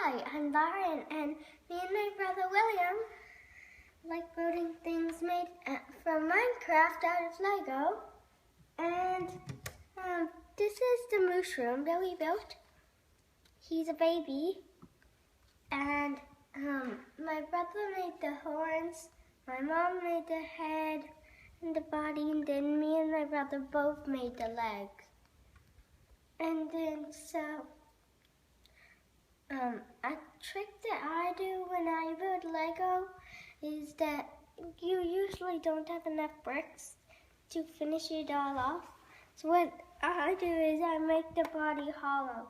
Hi, I'm Lauren, and me and my brother William like building things made from Minecraft out of Lego. And this is the Mooshroom that we built. He's a baby, and my brother made the horns, my mom made the head and the body, and then me and my brother both made the legs. And then a trick that I do when I build Lego is that you usually don't have enough bricks to finish it all off. So what I do is I make the body hollow.